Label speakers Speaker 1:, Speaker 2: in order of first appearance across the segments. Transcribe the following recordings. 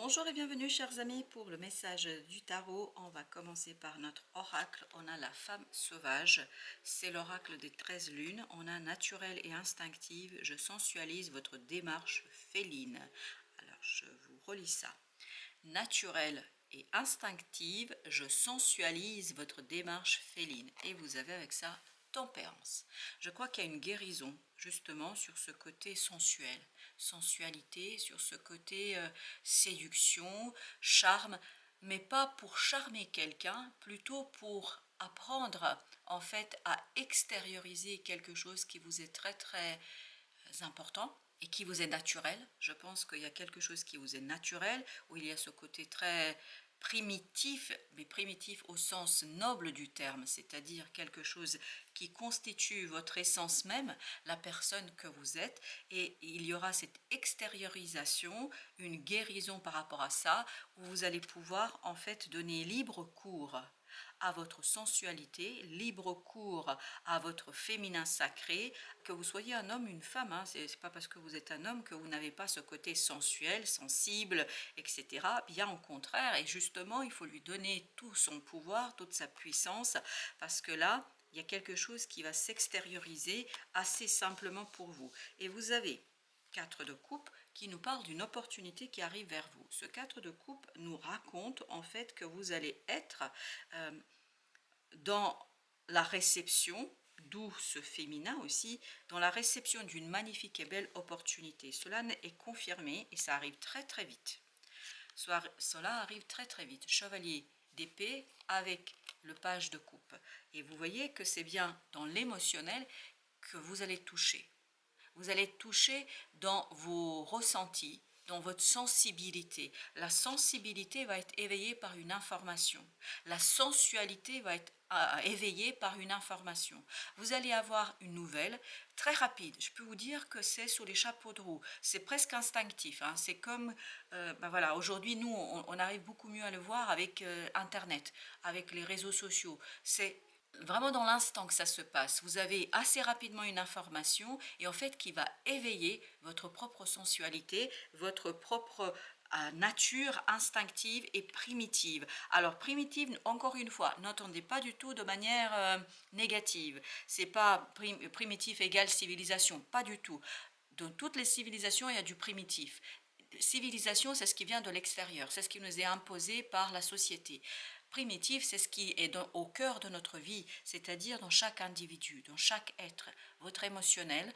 Speaker 1: Bonjour et bienvenue chers amis pour le message du tarot. On va commencer par notre oracle. On a la femme sauvage, c'est l'oracle des 13 lunes. On a naturel et instinctive, je sensualise votre démarche féline. Alors je vous relis ça. Naturel et instinctive, je sensualise votre démarche féline. Et vous avez avec ça tempérance. Je crois qu'il y a une guérison justement sur ce côté sensuel, sensualité, sur ce côté séduction, charme, mais pas pour charmer quelqu'un, plutôt pour apprendre en fait à extérioriser quelque chose qui vous est très très important et qui vous est naturel. Je pense qu'il y a quelque chose qui vous est naturel, où il y a ce côté très primitif, mais primitif au sens noble du terme, c'est-à-dire quelque chose qui constitue votre essence même, la personne que vous êtes, et il y aura cette extériorisation, une guérison par rapport à ça, où vous allez pouvoir en fait donner libre cours à votre sensualité, libre cours à votre féminin sacré, que vous soyez un homme ou une femme, hein, c'est pas parce que vous êtes un homme que vous n'avez pas ce côté sensuel, sensible, etc. Bien au contraire, et justement, il faut lui donner tout son pouvoir, toute sa puissance, parce que là, il y a quelque chose qui va s'extérioriser assez simplement pour vous. Et vous avez 4 de coupe qui nous parle d'une opportunité qui arrive vers vous. Ce 4 de coupe nous raconte en fait que vous allez être dans la réception, d'où ce féminin aussi, dans la réception d'une magnifique et belle opportunité. Cela est confirmé et ça arrive très très vite. Cela arrive très très vite. Chevalier d'épée avec le page de coupe. Et vous voyez que c'est bien dans l'émotionnel que vous allez toucher. Vous allez toucher dans vos ressentis, dans votre sensibilité. La sensibilité va être éveillée par une information. La sensualité va être éveillée par une information. Vous allez avoir une nouvelle très rapide. Je peux vous dire que c'est sur les chapeaux de roue. C'est presque instinctif. Hein. C'est comme, ben voilà, aujourd'hui, nous, on arrive beaucoup mieux à le voir avec Internet, avec les réseaux sociaux. C'est vraiment dans l'instant que ça se passe. Vous avez assez rapidement une information et en fait qui va éveiller votre propre sensualité, votre propre nature instinctive et primitive. Alors primitive, encore une fois, n'entendez pas du tout de manière négative. C'est pas primitif égale civilisation, pas du tout. Dans toutes les civilisations, il y a du primitif. Civilisation, c'est ce qui vient de l'extérieur, c'est ce qui nous est imposé par la société. Primitif, c'est ce qui est au cœur de notre vie, c'est-à-dire dans chaque individu, dans chaque être, votre émotionnel,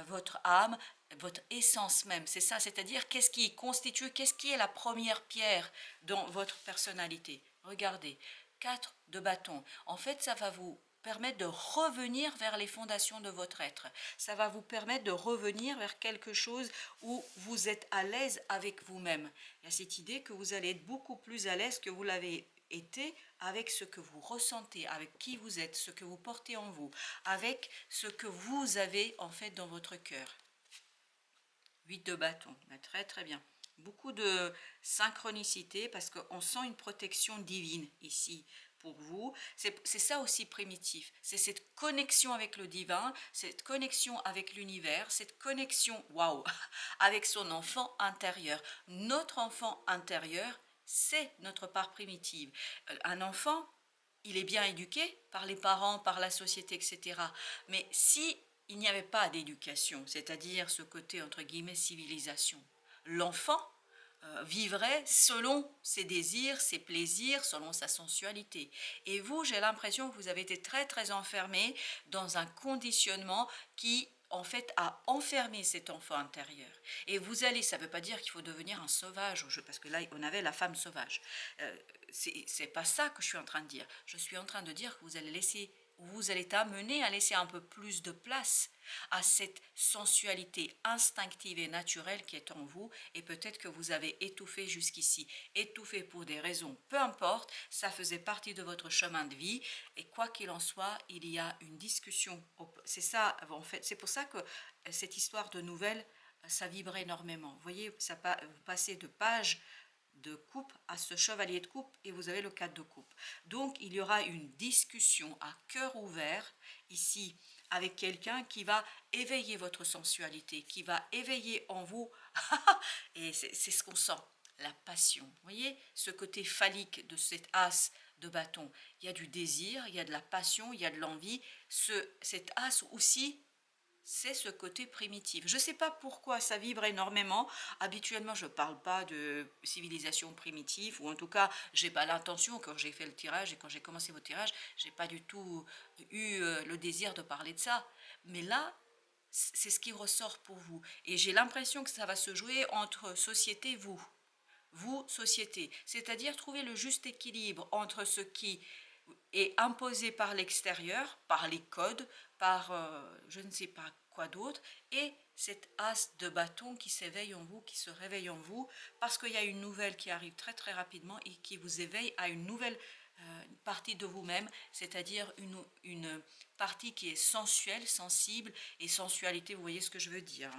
Speaker 1: votre âme, votre essence même. C'est ça, c'est-à-dire qu'est-ce qui constitue, qu'est-ce qui est la première pierre dans votre personnalité. Regardez, 4 de bâton. En fait, ça va vous permettre de revenir vers les fondations de votre être. Ça va vous permettre de revenir vers quelque chose où vous êtes à l'aise avec vous-même. Il y a cette idée que vous allez être beaucoup plus à l'aise que vous l'avez été avec ce que vous ressentez, avec qui vous êtes, ce que vous portez en vous, avec ce que vous avez en fait dans votre cœur. 8 de bâton, très très bien. Beaucoup de synchronicité parce qu'on sent une protection divine ici pour vous. C'est ça aussi primitif. C'est cette connexion avec le divin, cette connexion avec l'univers, cette connexion, waouh, avec son enfant intérieur. Notre enfant intérieur, c'est notre part primitive. Un enfant, il est bien éduqué par les parents, par la société, etc. Mais si il n'y avait pas d'éducation, c'est-à-dire ce côté entre guillemets civilisation, l'enfant vivrait selon ses désirs, ses plaisirs, selon sa sensualité. Et vous, j'ai l'impression que vous avez été très très enfermé dans un conditionnement qui en fait a enfermé cet enfant intérieur. Et vous allez, ça ne veut pas dire qu'il faut devenir un sauvage, parce que là on avait la femme sauvage. C'est pas ça que je suis en train de dire. Je suis en train de dire que vous allez t'amener à laisser un peu plus de place à cette sensualité instinctive et naturelle qui est en vous, et peut-être que vous avez étouffé jusqu'ici, étouffé pour des raisons, peu importe, ça faisait partie de votre chemin de vie, et quoi qu'il en soit, il y a une discussion, c'est ça en fait, c'est pour ça que cette histoire de nouvelles, ça vibre énormément, vous voyez, vous passez de page de coupe à ce chevalier de coupe et vous avez le 4 de coupe. Donc il y aura une discussion à cœur ouvert ici avec quelqu'un qui va éveiller votre sensualité, qui va éveiller en vous, et c'est ce qu'on sent. la passion. Vous voyez ce côté phallique de cet as de bâton. Il y a du désir, il y a de la passion, il y a de l'envie. Cet as aussi, c'est ce côté primitif. Je ne sais pas pourquoi ça vibre énormément. Habituellement, je ne parle pas de civilisation primitive, ou en tout cas, je n'ai pas l'intention, quand j'ai fait le tirage et quand j'ai commencé mon tirage, je n'ai pas du tout eu le désir de parler de ça. Mais là, c'est ce qui ressort pour vous. Et j'ai l'impression que ça va se jouer entre société et vous. Vous, société. C'est-à-dire trouver le juste équilibre entre ce qui est imposé par l'extérieur, par les codes, par je ne sais pas quoi d'autre, et cet as de bâton qui s'éveille en vous, qui se réveille en vous, parce qu'il y a une nouvelle qui arrive très très rapidement et qui vous éveille à une nouvelle partie de vous-même, c'est-à-dire une partie qui est sensuelle, sensible, et sensualité, vous voyez ce que je veux dire.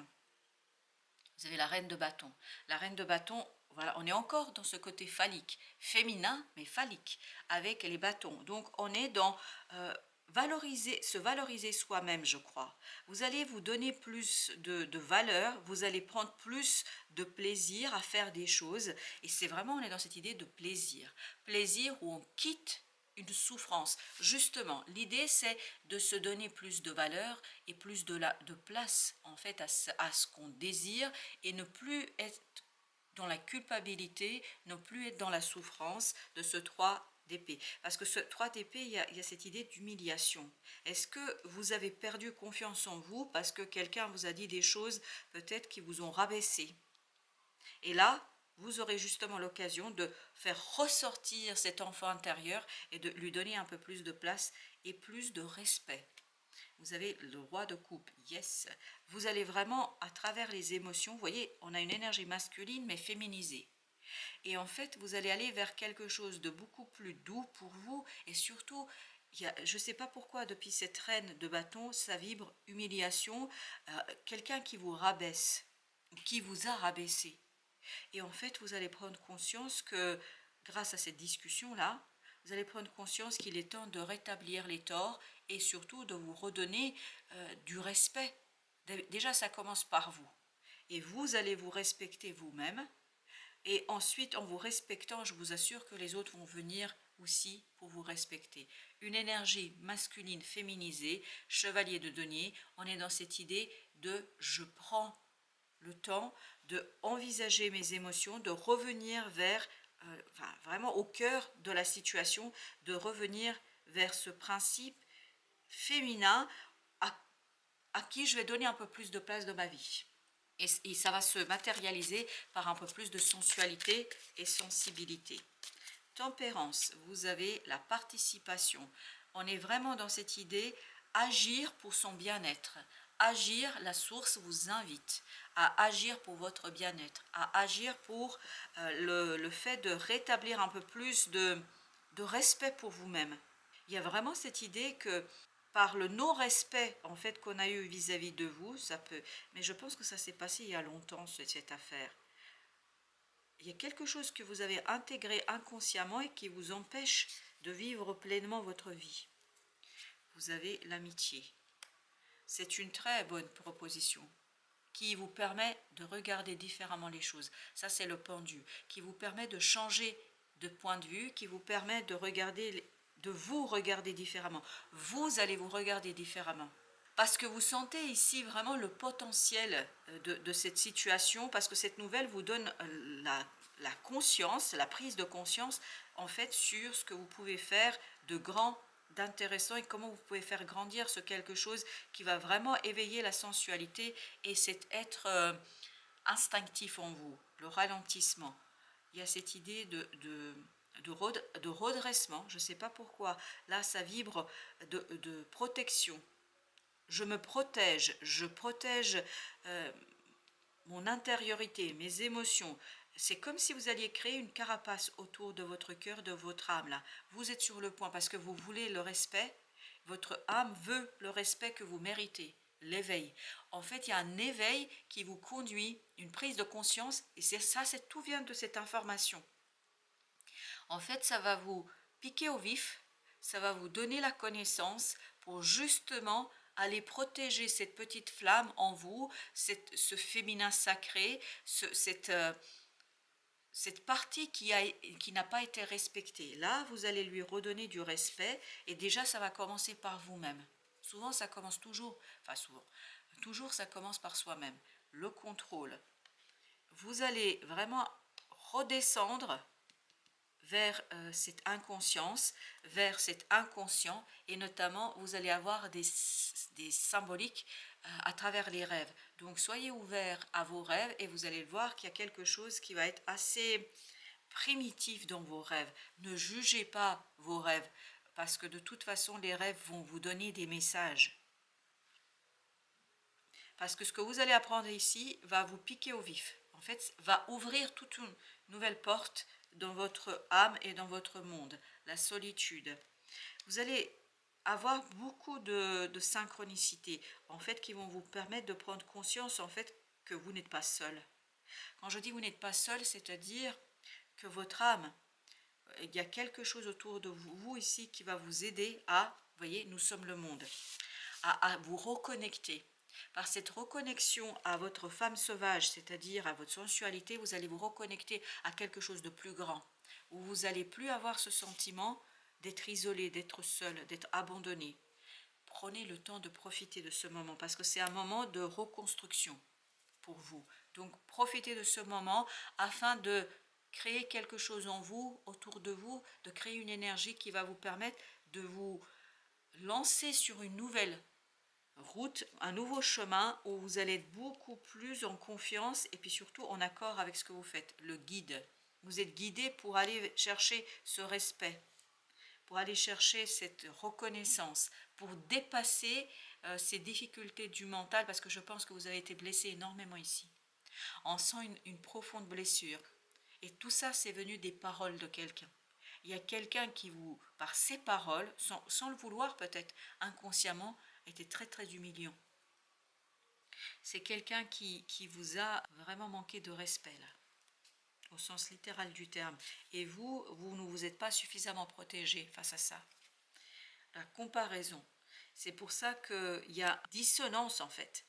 Speaker 1: Vous avez la reine de bâton. La reine de bâton, voilà, on est encore dans ce côté phallique, féminin mais phallique, avec les bâtons. Donc on est dans se valoriser soi-même, je crois. Vous allez vous donner plus de valeur, vous allez prendre plus de plaisir à faire des choses. Et c'est vraiment, on est dans cette idée de plaisir. Plaisir où on quitte une souffrance. Justement, l'idée c'est de se donner plus de valeur et plus de place en fait à ce qu'on désire, et ne plus être dans la culpabilité, ne plus être dans la souffrance de ce 3 d'épée. Parce que ce 3 d'épée, il y a cette idée d'humiliation. Est-ce que vous avez perdu confiance en vous parce que quelqu'un vous a dit des choses peut-être qui vous ont rabaissé? Et là, vous aurez justement l'occasion de faire ressortir cet enfant intérieur et de lui donner un peu plus de place et plus de respect. Vous avez le roi de coupe, yes. Vous allez vraiment, à travers les émotions, vous voyez, on a une énergie masculine mais féminisée. Et en fait, vous allez aller vers quelque chose de beaucoup plus doux pour vous. Et surtout, je ne sais pas pourquoi, depuis cette reine de bâton, ça vibre humiliation. Quelqu'un qui vous rabaisse, qui vous a rabaissé. Et en fait, vous allez prendre conscience que, grâce à cette discussion-là, vous allez prendre conscience qu'il est temps de rétablir les torts et surtout de vous redonner du respect. Déjà, ça commence par vous. Et vous allez vous respecter vous-même. Et ensuite, en vous respectant, je vous assure que les autres vont venir aussi pour vous respecter. Une énergie masculine féminisée, chevalier de denier, on est dans cette idée de je prends le temps de envisager mes émotions, de revenir vers, vraiment au cœur de la situation, de revenir vers ce principe féminin à qui je vais donner un peu plus de place dans ma vie. Et ça va se matérialiser par un peu plus de sensualité et sensibilité. Tempérance, vous avez la participation. On est vraiment dans cette idée, agir pour son bien-être. Agir, la source vous invite à agir pour votre bien-être, à agir pour le fait de rétablir un peu plus de respect pour vous-même. Il y a vraiment cette idée que par le non-respect en fait qu'on a eu vis-à-vis de vous, ça peut, mais je pense que ça s'est passé il y a longtemps cette affaire. Il y a quelque chose que vous avez intégré inconsciemment et qui vous empêche de vivre pleinement votre vie. Vous avez l'amitié. C'est une très bonne proposition qui vous permet de regarder différemment les choses. Ça, c'est le pendu, qui vous permet de changer de point de vue, qui vous permet de vous regarder différemment. Vous allez vous regarder différemment. Parce que vous sentez ici vraiment le potentiel de cette situation, parce que cette nouvelle vous donne la conscience, la prise de conscience en fait sur ce que vous pouvez faire de grand, d'intéressant, et comment vous pouvez faire grandir ce quelque chose qui va vraiment éveiller la sensualité et cet être instinctif en vous, le ralentissement. Il y a cette idée de redressement, je ne sais pas pourquoi, là ça vibre de protection. Je me protège, je protège mon intériorité, mes émotions. C'est comme si vous alliez créer une carapace autour de votre cœur, de votre âme. Là. Vous êtes sur le point parce que vous voulez le respect. Votre âme veut le respect que vous méritez, l'éveil. En fait, il y a un éveil qui vous conduit, une prise de conscience, et tout vient de cette information. En fait, ça va vous piquer au vif, ça va vous donner la connaissance pour justement aller protéger cette petite flamme en vous, ce féminin sacré, cette partie qui n'a pas été respectée. Là, vous allez lui redonner du respect et déjà, ça va commencer par vous-même. Souvent, ça commence toujours, enfin souvent, toujours ça commence par soi-même. Le contrôle. Vous allez vraiment redescendre vers cette inconscience, vers cet inconscient, et notamment vous allez avoir des symboliques à travers les rêves. Donc soyez ouverts à vos rêves et vous allez voir qu'il y a quelque chose qui va être assez primitif dans vos rêves. Ne jugez pas vos rêves parce que de toute façon les rêves vont vous donner des messages. Parce que ce que vous allez apprendre ici va vous piquer au vif. En fait, va ouvrir toute une nouvelle porte dans votre âme et dans votre monde. La solitude. Vous allez avoir beaucoup de synchronicité, en fait, qui vont vous permettre de prendre conscience, en fait, que vous n'êtes pas seul. Quand je dis vous n'êtes pas seul, c'est-à-dire que votre âme, il y a quelque chose autour de vous ici qui va vous aider à, vous voyez, nous sommes le monde, à vous reconnecter. Par cette reconnexion à votre femme sauvage, c'est-à-dire à votre sensualité, vous allez vous reconnecter à quelque chose de plus grand, où vous n'allez plus avoir ce sentiment d'être isolé, d'être seul, d'être abandonné. Prenez le temps de profiter de ce moment, parce que c'est un moment de reconstruction pour vous. Donc profitez de ce moment afin de créer quelque chose en vous, autour de vous, de créer une énergie qui va vous permettre de vous lancer sur une nouvelle route, un nouveau chemin où vous allez être beaucoup plus en confiance et puis surtout en accord avec ce que vous faites, le guide. Vous êtes guidé pour aller chercher ce respect, pour aller chercher cette reconnaissance, pour dépasser ces difficultés du mental, parce que je pense que vous avez été blessé énormément ici. On sent une profonde blessure. Et tout ça, c'est venu des paroles de quelqu'un. Il y a quelqu'un qui vous, par ses paroles, sans le vouloir peut-être, inconsciemment, était très très humiliant. C'est quelqu'un qui vous a vraiment manqué de respect, là, au sens littéral du terme. Et vous ne vous êtes pas suffisamment protégé face à ça. La comparaison. C'est pour ça qu'il y a dissonance en fait.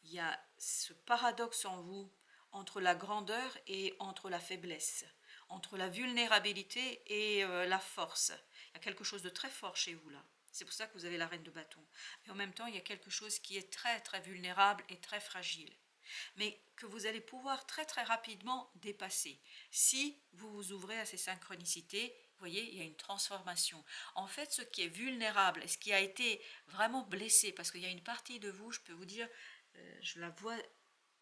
Speaker 1: Il y a ce paradoxe en vous entre la grandeur et entre la faiblesse, entre la vulnérabilité et la force. Il y a quelque chose de très fort chez vous là. C'est pour ça que vous avez la reine de bâton. Mais en même temps, il y a quelque chose qui est très très vulnérable et très fragile, mais que vous allez pouvoir très très rapidement dépasser si vous vous ouvrez à ces synchronicités. Vous voyez, il y a une transformation. En fait, ce qui est vulnérable, ce qui a été vraiment blessé, parce qu'il y a une partie de vous, je peux vous dire, je la vois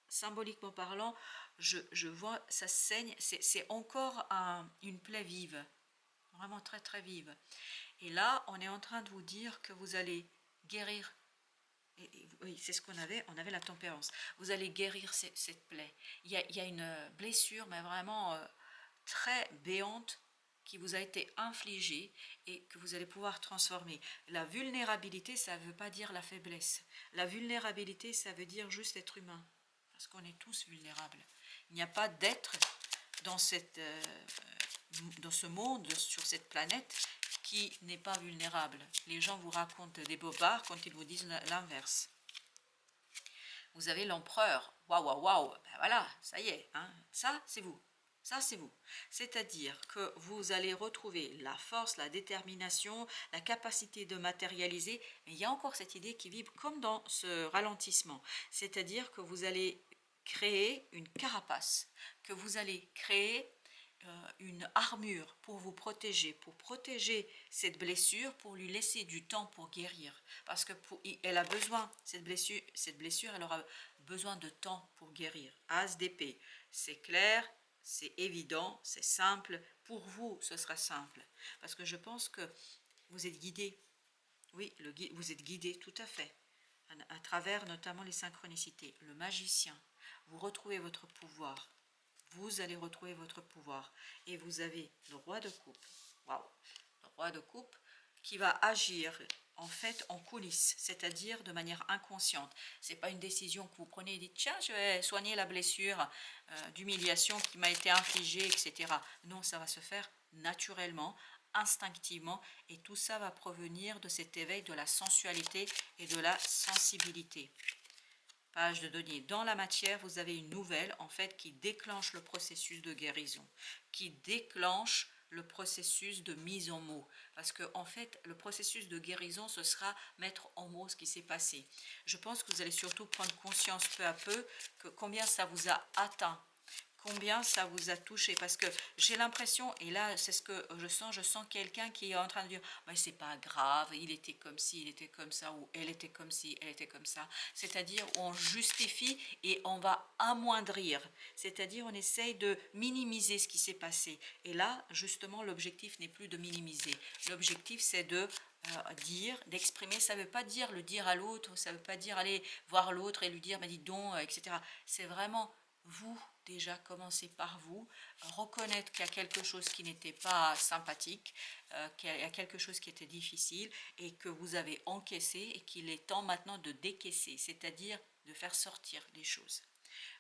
Speaker 1: symboliquement parlant, je vois, ça saigne, c'est encore une plaie vive, vraiment très très vive. Et là, on est en train de vous dire que vous allez guérir. Oui, c'est ce qu'on avait, on avait la tempérance. Vous allez guérir cette plaie. Il y a une blessure, mais vraiment très béante, qui vous a été infligée et que vous allez pouvoir transformer. La vulnérabilité, ça ne veut pas dire la faiblesse. La vulnérabilité, ça veut dire juste être humain. Parce qu'on est tous vulnérables. Il n'y a pas d'être dans ce monde, sur cette planète, qui n'est pas vulnérable. Les gens vous racontent des bobards quand ils vous disent l'inverse. Vous avez l'empereur. Waouh, waouh, waouh. Ben voilà, ça y est. Hein. Ça, c'est vous. Ça, c'est vous. C'est-à-dire que vous allez retrouver la force, la détermination, la capacité de matérialiser. Mais il y a encore cette idée qui vibre comme dans ce ralentissement. C'est-à-dire que vous allez créer une carapace, que vous allez créer une armure pour vous protéger, pour protéger cette blessure, pour lui laisser du temps pour guérir. Parce que elle a besoin, cette blessure, elle aura besoin de temps pour guérir. As d'épée, c'est clair, c'est évident, c'est simple. Pour vous, ce sera simple. Parce que je pense que vous êtes guidé. Oui, vous êtes guidé, tout à fait. À travers notamment les synchronicités. Le magicien, vous retrouvez votre pouvoir. Vous allez retrouver votre pouvoir. Et vous avez le roi de coupe. Waouh! Le roi de coupe qui va agir en fait en coulisses, c'est-à-dire de manière inconsciente. Ce n'est pas une décision que vous prenez et dites tiens, je vais soigner la blessure d'humiliation qui m'a été infligée, etc. Non, ça va se faire naturellement, instinctivement, et tout ça va provenir de cet éveil de la sensualité et de la sensibilité. Page de denier. Dans la matière, vous avez une nouvelle, en fait, qui déclenche le processus de guérison, qui déclenche le processus de mise en mots. Parce que, en fait, le processus de guérison, ce sera mettre en mots ce qui s'est passé. Je pense que vous allez surtout prendre conscience peu à peu que combien ça vous a atteint, combien ça vous a touché, parce que j'ai l'impression, et là c'est ce que je sens quelqu'un qui est en train de dire mais c'est pas grave, il était comme ci, il était comme ça, ou elle était comme ci, elle était comme ça, c'est-à-dire on justifie et on va amoindrir, c'est-à-dire on essaye de minimiser ce qui s'est passé, et là justement l'objectif n'est plus de minimiser, l'objectif c'est de dire, d'exprimer, ça ne veut pas dire le dire à l'autre, ça ne veut pas dire aller voir l'autre et lui dire bah, dis donc, etc. C'est vraiment vous, déjà, commencez par vous, reconnaître qu'il y a quelque chose qui n'était pas sympathique, qu'il y a quelque chose qui était difficile et que vous avez encaissé et qu'il est temps maintenant de décaisser, c'est-à-dire de faire sortir les choses.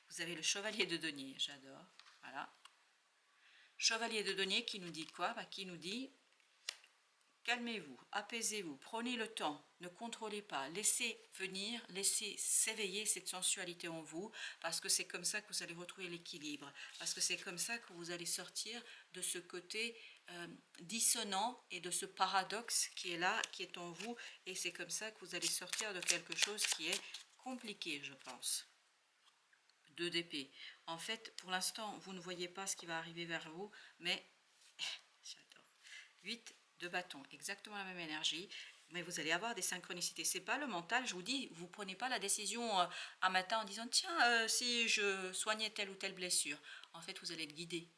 Speaker 1: Vous avez le chevalier de denier, j'adore, voilà. Chevalier de denier qui nous dit quoi? Qui nous dit calmez-vous, apaisez-vous, prenez le temps, ne contrôlez pas, laissez venir, laissez s'éveiller cette sensualité en vous, parce que c'est comme ça que vous allez retrouver l'équilibre, parce que c'est comme ça que vous allez sortir de ce côté dissonant et de ce paradoxe qui est là, qui est en vous, et c'est comme ça que vous allez sortir de quelque chose qui est compliqué, je pense. 2 d'épée. En fait, pour l'instant, vous ne voyez pas ce qui va arriver vers vous, mais j'adore. 8 de bâton, exactement la même énergie, mais vous allez avoir des synchronicités. C'est pas le mental, je vous dis, vous prenez pas la décision un matin en disant tiens, si je soignais telle ou telle blessure. En fait, vous allez être guidé.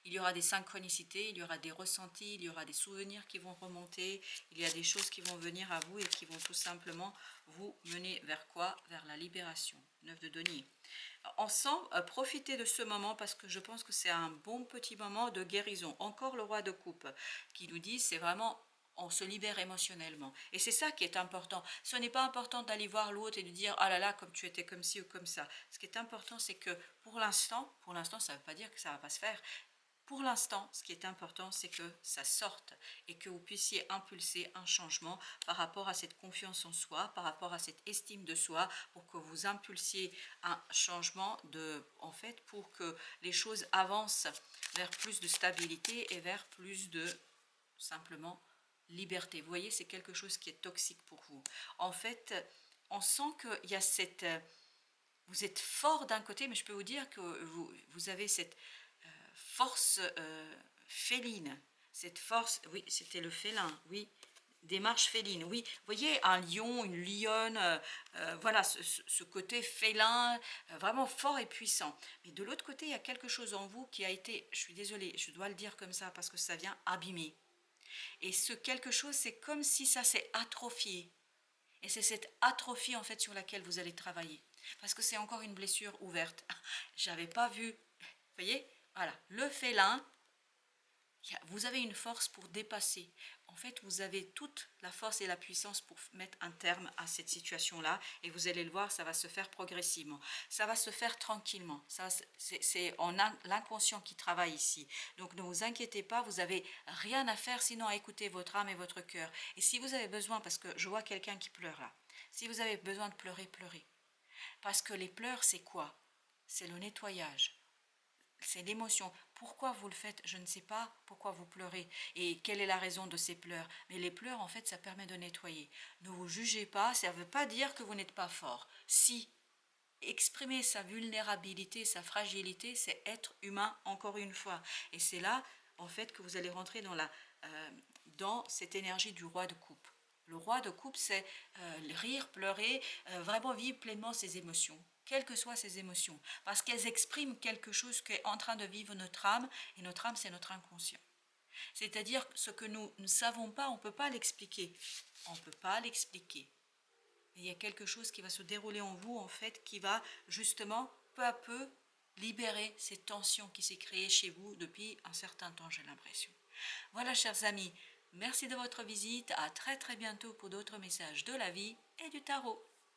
Speaker 1: Il y aura des synchronicités, il y aura des ressentis, il y aura des souvenirs qui vont remonter, il y a des choses qui vont venir à vous et qui vont tout simplement vous mener vers quoi? Vers la libération. 9 de denier. Ensemble, profitez de ce moment parce que je pense que c'est un bon petit moment de guérison. Encore le roi de coupe qui nous dit c'est vraiment on se libère émotionnellement. Et c'est ça qui est important. Ce n'est pas important d'aller voir l'autre et de dire ah là là comme tu étais comme ci ou comme ça. Ce qui est important c'est que pour l'instant ça ne veut pas dire que ça ne va pas se faire. Pour l'instant, ce qui est important, c'est que ça sorte et que vous puissiez impulser un changement par rapport à cette confiance en soi, par rapport à cette estime de soi, pour que vous impulsiez un changement en fait, pour que les choses avancent vers plus de stabilité et vers plus de, simplement, liberté. Vous voyez, c'est quelque chose qui est toxique pour vous. En fait, on sent qu'il y a cette... Vous êtes fort d'un côté, mais je peux vous dire que vous avez cette force féline, cette force, oui, c'était le félin, oui, démarche féline, oui, vous voyez, un lion, une lionne, voilà, ce côté félin, vraiment fort et puissant. Mais de l'autre côté, il y a quelque chose en vous qui a été, je suis désolée, je dois le dire comme ça, parce que ça vient abîmer. Et ce quelque chose, c'est comme si ça s'est atrophié. Et c'est cette atrophie, en fait, sur laquelle vous allez travailler. Parce que c'est encore une blessure ouverte. J'avais pas vu, vous voyez, voilà, le félin, vous avez une force pour dépasser. En fait, vous avez toute la force et la puissance pour mettre un terme à cette situation-là. Et vous allez le voir, ça va se faire progressivement. Ça va se faire tranquillement. C'est l'inconscient qui travaille ici. Donc ne vous inquiétez pas, vous n'avez rien à faire sinon à écouter votre âme et votre cœur. Et si vous avez besoin, parce que je vois quelqu'un qui pleure là, si vous avez besoin de pleurer, pleurez. Parce que les pleurs, c'est quoi? C'est le nettoyage. C'est l'émotion. Pourquoi vous le faites? Je ne sais pas pourquoi vous pleurez et quelle est la raison de ces pleurs. Mais les pleurs, en fait, ça permet de nettoyer. Ne vous jugez pas, ça ne veut pas dire que vous n'êtes pas fort. Si exprimer sa vulnérabilité, sa fragilité, c'est être humain encore une fois. Et c'est là, en fait, que vous allez rentrer dans cette énergie du roi de coupe. Le roi de coupe, c'est rire, pleurer, vraiment vivre pleinement ses émotions, quelles que soient ces émotions, parce qu'elles expriment quelque chose qui est en train de vivre notre âme, et notre âme, c'est notre inconscient. C'est-à-dire ce que nous ne savons pas, on ne peut pas l'expliquer. On ne peut pas l'expliquer. Il y a quelque chose qui va se dérouler en vous, en fait, qui va justement, peu à peu, libérer cette tension qui s'est créée chez vous depuis un certain temps, j'ai l'impression. Voilà, chers amis, merci de votre visite. À très très bientôt pour d'autres messages de la vie et du tarot.